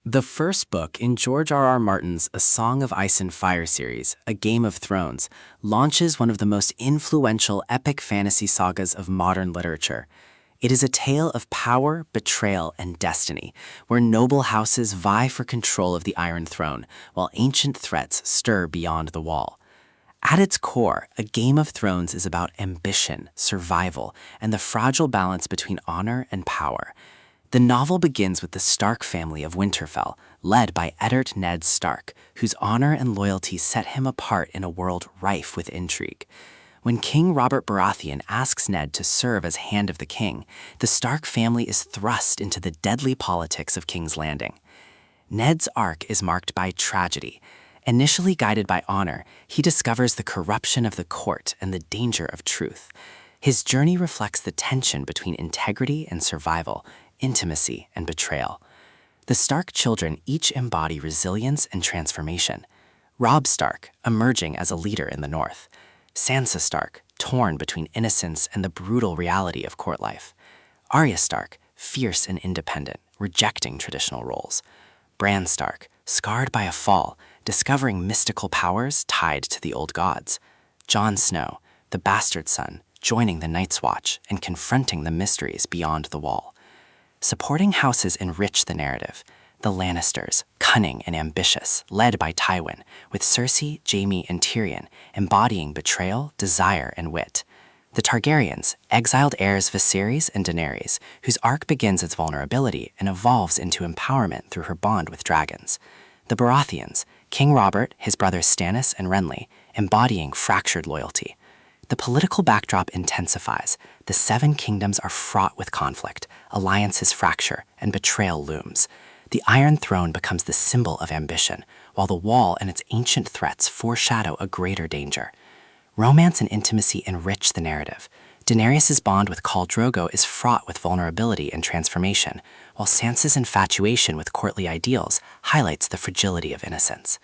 The first book in George R. R. Martin's A Song of Ice and Fire series, A Game of Thrones, launches one of the most influential epic fantasy sagas of modern literature. It is a tale of power, betrayal, and destiny, where noble houses vie for control of the Iron Throne, while ancient threats stir beyond the Wall. At its core, A Game of Thrones is about ambition, survival, and the fragile balance between honor and power. The novel begins with the Stark family of Winterfell, led by Eddard Ned Stark, whose honor and loyalty set him apart in a world rife with intrigue. When King Robert Baratheon asks Ned to serve as Hand of the King, the Stark family is thrust into the deadly politics of King's Landing. Ned's arc is marked by tragedy. Initially guided by honor, he discovers the corruption of the court and the danger of truth. His journey reflects the tension between integrity and survival, intimacy and betrayal. The Stark children each embody resilience and transformation. Robb Stark, emerging as a leader in the North. Sansa Stark, torn between innocence and the brutal reality of court life. Arya Stark, fierce and independent, rejecting traditional roles. Bran Stark, scarred by a fall, discovering mystical powers tied to the old gods. Jon Snow, the bastard son, joining the Night's Watch and confronting the mysteries beyond the Wall. Supporting houses enrich the narrative. The Lannisters, cunning and ambitious, led by Tywin, with Cersei, Jaime, and Tyrion embodying betrayal, desire, and wit. The Targaryens, exiled heirs Viserys and Daenerys, whose arc begins as vulnerability and evolves into empowerment through her bond with dragons. The Baratheons, King Robert, his brothers Stannis and Renly, embodying fractured loyalty. The political backdrop intensifies. The Seven Kingdoms are fraught with conflict, alliances fracture, and betrayal looms. The Iron Throne becomes the symbol of ambition, while the Wall and its ancient threats foreshadow a greater danger. Romance and intimacy enrich the narrative. Daenerys' bond with Khal Drogo is fraught with vulnerability and transformation, while Sansa's infatuation with courtly ideals highlights the fragility of innocence.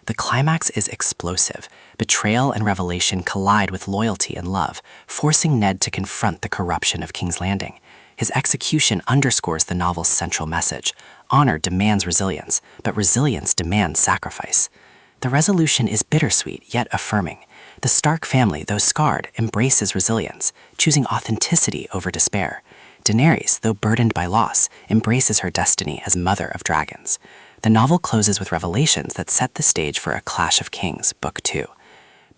The climax is explosive. Betrayal and revelation collide with loyalty and love, forcing Ned to confront the corruption of King's Landing. His execution underscores the novel's central message. Honor demands resilience, but resilience demands sacrifice. The resolution is bittersweet, yet affirming. The Stark family, though scarred, embraces resilience, choosing authenticity over despair. Daenerys, though burdened by loss, embraces her destiny as Mother of Dragons. The novel closes with revelations that set the stage for A Clash of Kings, Book 2.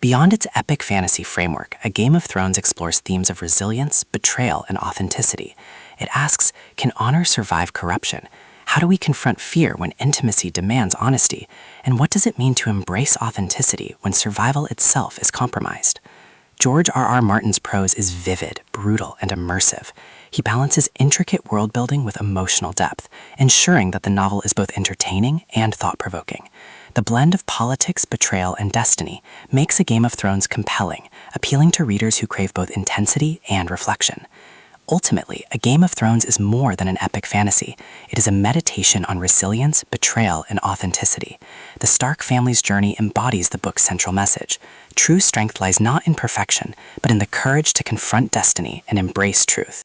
Beyond its epic fantasy framework, A Game of Thrones explores themes of resilience, betrayal, and authenticity. It asks, can honor survive corruption? How do we confront fear when intimacy demands honesty? And what does it mean to embrace authenticity when survival itself is compromised? George R. R. Martin's prose is vivid, brutal, and immersive. He balances intricate world-building with emotional depth, ensuring that the novel is both entertaining and thought-provoking. The blend of politics, betrayal, and destiny makes A Game of Thrones compelling, appealing to readers who crave both intensity and reflection. Ultimately, A Game of Thrones is more than an epic fantasy. It is a meditation on resilience, betrayal, and authenticity. The Stark family's journey embodies the book's central message. True strength lies not in perfection, but in the courage to confront destiny and embrace truth.